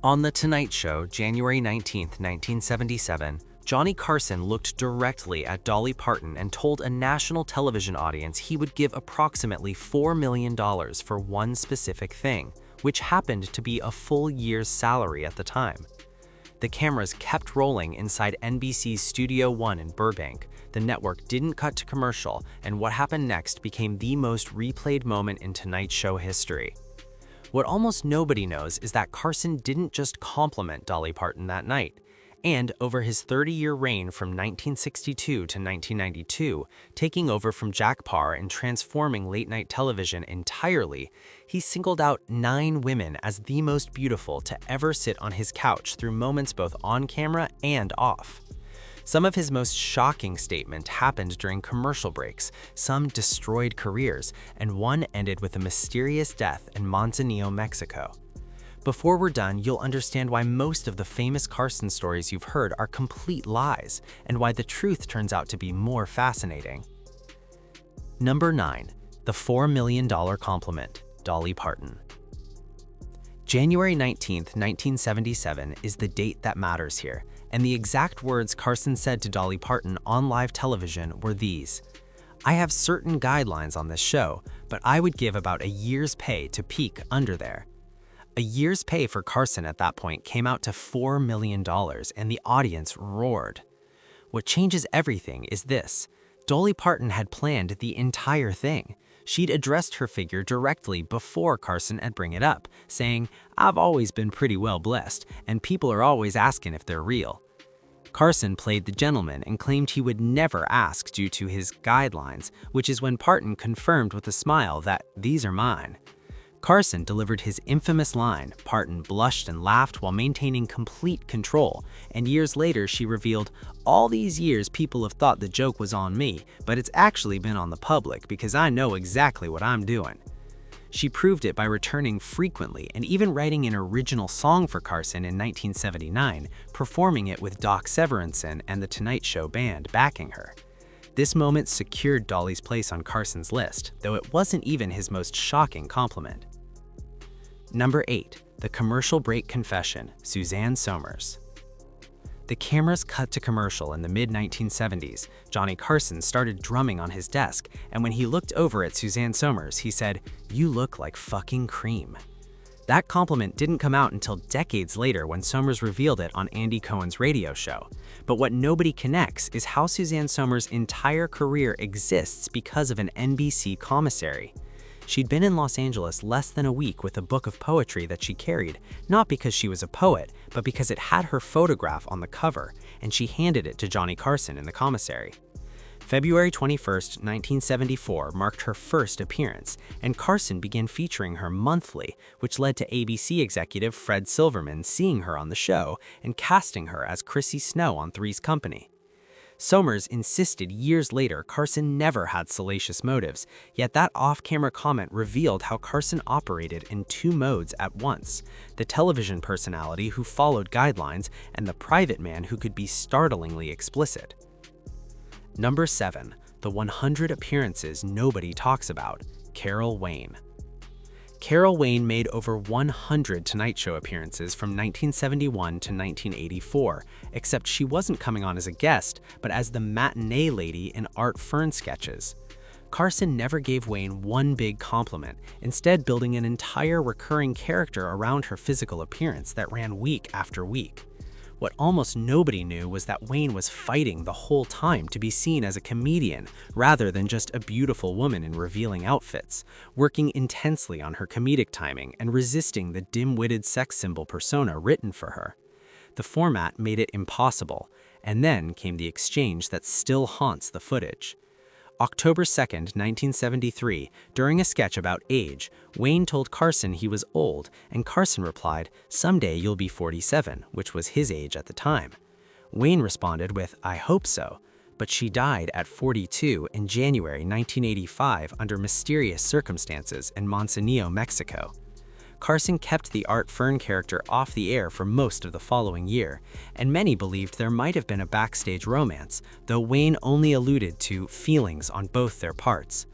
On The Tonight Show, January 19, 1977, Johnny Carson looked directly at Dolly Parton and told a national television audience he would give approximately $4 million for one specific thing, which happened to be a full year's salary at the time. The cameras kept rolling inside NBC's Studio One in Burbank. The network didn't cut to commercial, and what happened next became the most replayed moment in Tonight Show history. What almost nobody knows is that Carson didn't just compliment Dolly Parton that night. And over his 30-year reign from 1962 to 1992, taking over from Jack Paar and transforming late-night television entirely, he singled out 9 women as the most beautiful to ever sit on his couch through moments both on camera and off. Some of his most shocking statements happened during commercial breaks, some destroyed careers, and one ended with a mysterious death in Manzanillo, Mexico. Before we're done, you'll understand why most of the famous Carson stories you've heard are complete lies, and why the truth turns out to be more fascinating. Number 9. The $4 million compliment, Dolly Parton. January 19, 1977 is the date that matters here, and the exact words Carson said to Dolly Parton on live television were these: "I have certain guidelines on this show, but I would give about a year's pay to peek under there." A year's pay for Carson at that point came out to $4 million, and the audience roared. What changes everything is this: Dolly Parton had planned the entire thing. She'd addressed her figure directly before Carson had bring it up, saying, "I've always been pretty well blessed, and people are always asking if they're real." Carson played the gentleman and claimed he would never ask due to his guidelines, which is when Parton confirmed with a smile that "these are mine." Carson delivered his infamous line. Parton blushed and laughed while maintaining complete control, and years later she revealed, "All these years people have thought the joke was on me, but it's actually been on the public because I know exactly what I'm doing." She proved it by returning frequently and even writing an original song for Carson in 1979, performing it with Doc Severinsen and the Tonight Show band backing her. This moment secured Dolly's place on Carson's list, though it wasn't even his most shocking compliment. Number 8. The commercial break confession, Suzanne Somers. The cameras cut to commercial in the mid-1970s. Johnny Carson started drumming on his desk, and when he looked over at Suzanne Somers, he said, "You look like fucking cream." That compliment didn't come out until decades later when Somers revealed it on Andy Cohen's radio show. But what nobody connects is how Suzanne Somers' entire career exists because of an NBC commissary. She'd been in Los Angeles less than a week with a book of poetry that she carried, not because she was a poet, but because it had her photograph on the cover, and she handed it to Johnny Carson in the commissary. February 21, 1974 marked her first appearance, and Carson began featuring her monthly, which led to ABC executive Fred Silverman seeing her on the show and casting her as Chrissy Snow on Three's Company. Somers insisted years later Carson never had salacious motives, yet that off-camera comment revealed how Carson operated in 2 modes at once: the television personality who followed guidelines and the private man who could be startlingly explicit. Number 7. The 100 appearances nobody talks about, Carol Wayne. Carol Wayne made over 100 Tonight Show appearances from 1971 to 1984, except she wasn't coming on as a guest, but as the Matinee Lady in Art Fern sketches. Carson never gave Wayne one big compliment, instead building an entire recurring character around her physical appearance that ran week after week. What almost nobody knew was that Wayne was fighting the whole time to be seen as a comedian rather than just a beautiful woman in revealing outfits, working intensely on her comedic timing and resisting the dim-witted sex symbol persona written for her. The format made it impossible, and then came the exchange that still haunts the footage. October 2, 1973, during a sketch about age, Wayne told Carson he was old, and Carson replied, "Someday you'll be 47, which was his age at the time. Wayne responded with, "I hope so," but she died at 42 in January 1985 under mysterious circumstances in Manzanillo, Mexico. Carson kept the Art Fern character off the air for most of the following year, and many believed there might have been a backstage romance, though Wayne only alluded to feelings on both their parts.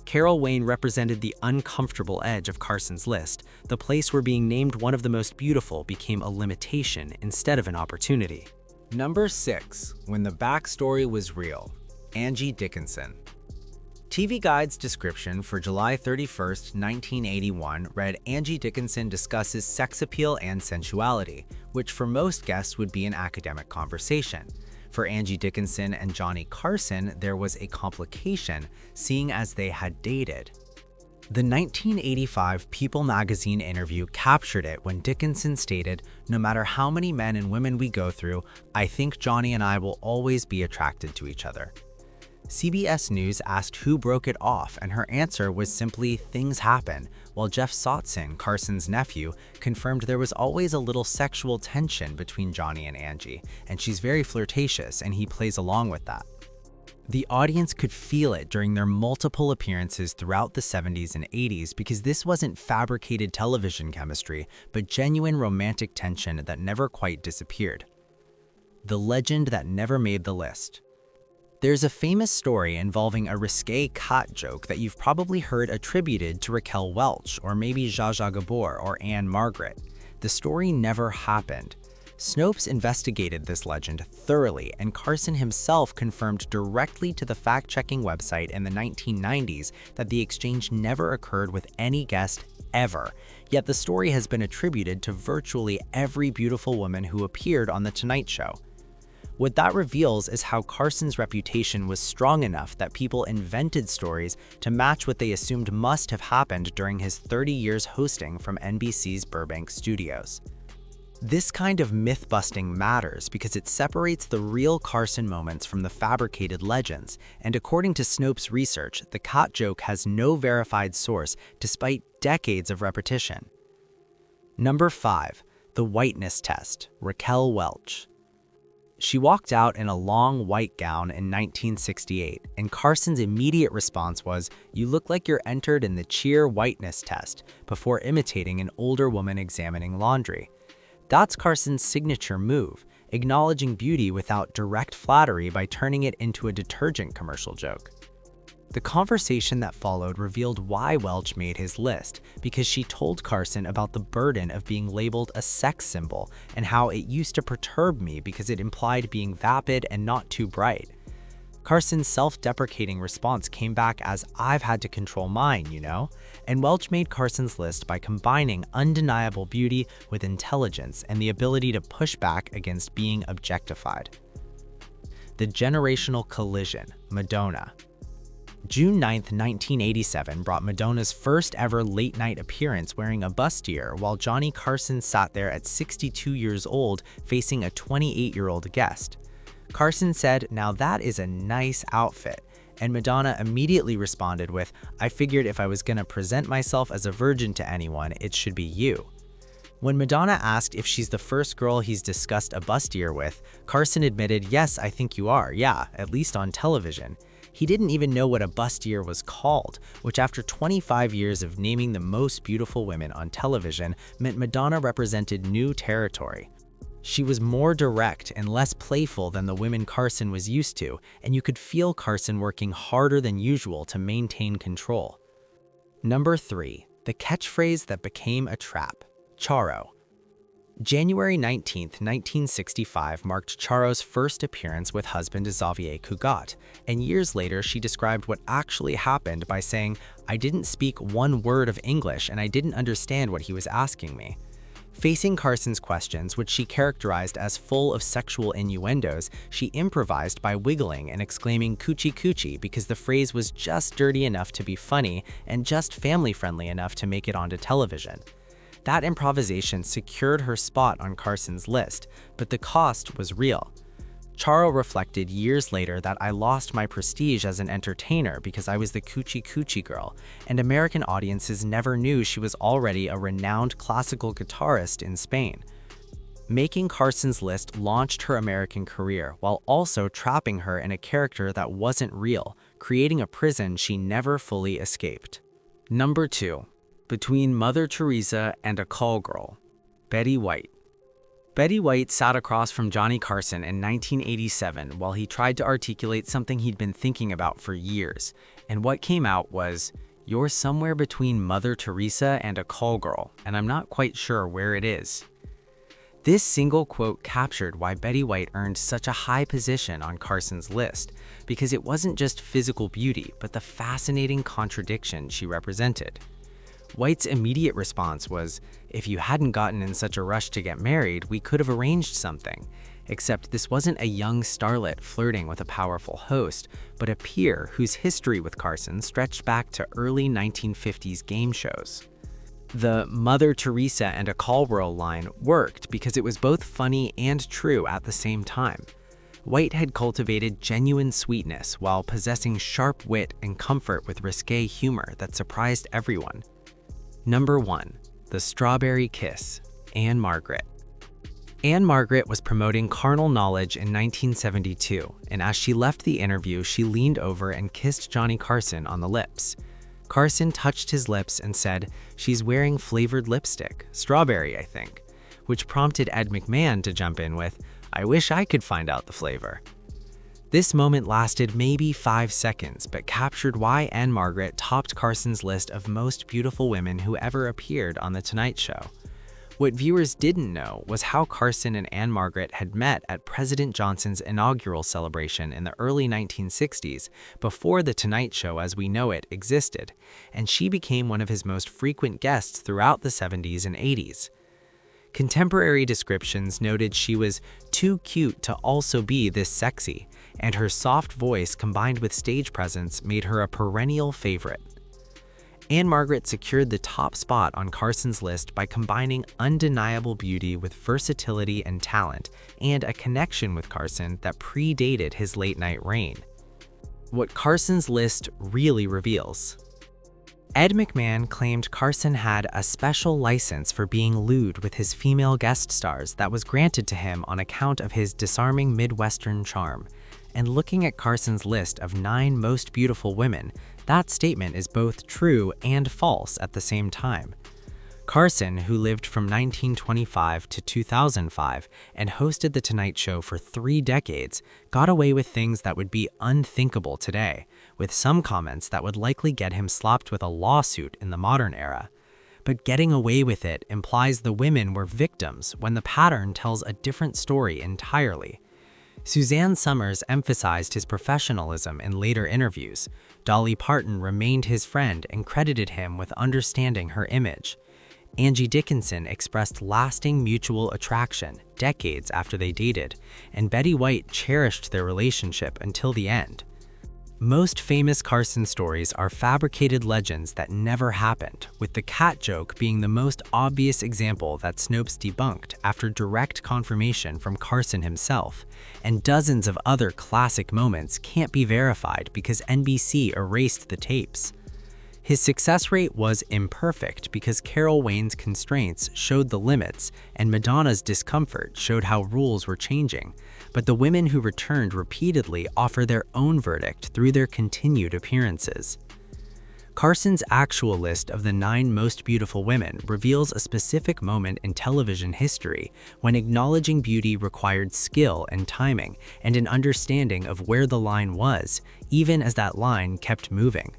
Carol Wayne represented the uncomfortable edge of Carson's list, the place where being named one of the most beautiful became a limitation instead of an opportunity. Number 6. When the backstory was real. Angie Dickinson. TV Guide's description for July 31, 1981 read, Angie Dickinson discusses sex appeal and sensuality, which for most guests would be an academic conversation. For Angie Dickinson and Johnny Carson, there was a complication, seeing as they had dated. The 1985 People magazine interview captured it when Dickinson stated, "No matter how many men and women we go through, I think Johnny and I will always be attracted to each other." CBS News asked who broke it off, and her answer was simply, "Things happen," while Jeff Sotzin, Carson's nephew, confirmed there was always a little sexual tension between Johnny and Angie, and she's very flirtatious and he plays along with that. The audience could feel it during their multiple appearances throughout the 70s and 80s because this wasn't fabricated television chemistry, but genuine romantic tension that never quite disappeared. The legend that never made the list. There's a famous story involving a risque cat joke that you've probably heard attributed to Raquel Welch or maybe Zsa Zsa Gabor or Ann-Margret. The story never happened. Snopes investigated this legend thoroughly, and Carson himself confirmed directly to the fact-checking website in the 1990s that the exchange never occurred with any guest ever. Yet the story has been attributed to virtually every beautiful woman who appeared on The Tonight Show. What that reveals is how Carson's reputation was strong enough that people invented stories to match what they assumed must have happened during his 30 years hosting from NBC's Burbank studios. This kind of myth-busting matters because it separates the real Carson moments from the fabricated legends, and according to Snopes' research, the cat joke has no verified source despite decades of repetition. Number 5. The Whiteness Test, Raquel Welch. She walked out in a long white gown in 1968, and Carson's immediate response was, "You look like you're entered in the Cheer Whiteness Test," before imitating an older woman examining laundry. That's Carson's signature move, acknowledging beauty without direct flattery by turning it into a detergent commercial joke. The conversation that followed revealed why Welch made his list, because she told Carson about the burden of being labeled a sex symbol and how it used to perturb me because it implied being vapid and not too bright. Carson's self-deprecating response came back as, "I've had to control mine, you know?" And Welch made Carson's list by combining undeniable beauty with intelligence and the ability to push back against being objectified. The generational collision, Madonna. June 9, 1987 brought Madonna's first ever late-night appearance wearing a bustier while Johnny Carson sat there at 62 years old facing a 28-year-old guest. Carson said, "Now that is a nice outfit," and Madonna immediately responded with, "I figured if I was gonna present myself as a virgin to anyone, it should be you." When Madonna asked if she's the first girl he's discussed a bustier with, Carson admitted, "Yes, I think you are, yeah, at least on television." He didn't even know what a bustier was called, which after 25 years of naming the most beautiful women on television meant Madonna represented new territory. She was more direct and less playful than the women Carson was used to, and you could feel Carson working harder than usual to maintain control. Number 3. The catchphrase that became a trap, Charro. January 19, 1965 marked Charro's first appearance with husband Xavier Cugat, and years later she described what actually happened by saying, "I didn't speak one word of English and I didn't understand what he was asking me." Facing Carson's questions, which she characterized as full of sexual innuendos, she improvised by wiggling and exclaiming "coochie coochie" because the phrase was just dirty enough to be funny and just family-friendly enough to make it onto television. That improvisation secured her spot on Carson's list, but the cost was real. Charro reflected years later that "I lost my prestige as an entertainer because I was the coochie coochie girl, and American audiences never knew she was already a renowned classical guitarist in Spain." Making Carson's list launched her American career while also trapping her in a character that wasn't real, creating a prison she never fully escaped. Number 2. Between Mother Teresa and a call girl, Betty White. Betty White sat across from Johnny Carson in 1987 while he tried to articulate something he'd been thinking about for years. And what came out was, "You're somewhere between Mother Teresa and a call girl, and I'm not quite sure where it is." This single quote captured why Betty White earned such a high position on Carson's list, because it wasn't just physical beauty, but the fascinating contradiction she represented. White's immediate response was, "If you hadn't gotten in such a rush to get married, we could have arranged something." Except this wasn't a young starlet flirting with a powerful host, but a peer whose history with Carson stretched back to early 1950s game shows. The Mother Teresa and a call girl line worked because it was both funny and true at the same time. White had cultivated genuine sweetness while possessing sharp wit and comfort with risque humor that surprised everyone. Number 1. The Strawberry Kiss, Ann-Margret. Ann-Margret was promoting carnal knowledge in 1972, and as she left the interview, she leaned over and kissed Johnny Carson on the lips. Carson touched his lips and said, "She's wearing flavored lipstick, strawberry, I think," which prompted Ed McMahon to jump in with, "I wish I could find out the flavor." This moment lasted maybe 5 seconds, but captured why Ann-Margret topped Carson's list of most beautiful women who ever appeared on The Tonight Show. What viewers didn't know was how Carson and Ann-Margret had met at President Johnson's inaugural celebration in the early 1960s, before The Tonight Show as we know it existed, and she became one of his most frequent guests throughout the 70s and 80s. Contemporary descriptions noted she was too cute to also be this sexy, and her soft voice combined with stage presence made her a perennial favorite. Ann-Margret secured the top spot on Carson's list by combining undeniable beauty with versatility and talent, and a connection with Carson that predated his late-night reign. What Carson's list really reveals. Ed McMahon claimed Carson had a special license for being lewd with his female guest stars that was granted to him on account of his disarming Midwestern charm. And looking at Carson's list of 9 most beautiful women, that statement is both true and false at the same time. Carson, who lived from 1925 to 2005 and hosted The Tonight Show for 3 decades, got away with things that would be unthinkable today, with some comments that would likely get him slapped with a lawsuit in the modern era. But getting away with it implies the women were victims when the pattern tells a different story entirely. Suzanne Somers emphasized his professionalism in later interviews. Dolly Parton remained his friend and credited him with understanding her image. Angie Dickinson expressed lasting mutual attraction decades after they dated, and Betty White cherished their relationship until the end. Most famous Carson stories are fabricated legends that never happened, with the cat joke being the most obvious example that Snopes debunked after direct confirmation from Carson himself, and dozens of other classic moments can't be verified because NBC erased the tapes. His success rate was imperfect because Carol Wayne's constraints showed the limits and Madonna's discomfort showed how rules were changing, but the women who returned repeatedly offer their own verdict through their continued appearances. Carson's actual list of the 9 most beautiful women reveals a specific moment in television history when acknowledging beauty required skill and timing and an understanding of where the line was, even as that line kept moving.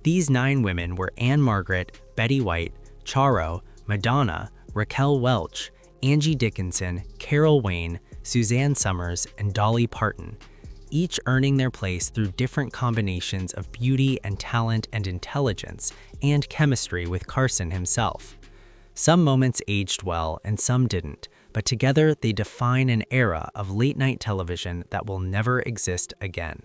These 9 women were Ann-Margret, Betty White, Charro, Madonna, Raquel Welch, Angie Dickinson, Carol Wayne, Suzanne Somers, and Dolly Parton, each earning their place through different combinations of beauty and talent and intelligence and chemistry with Carson himself. Some moments aged well and some didn't, but together they define an era of late-night television that will never exist again.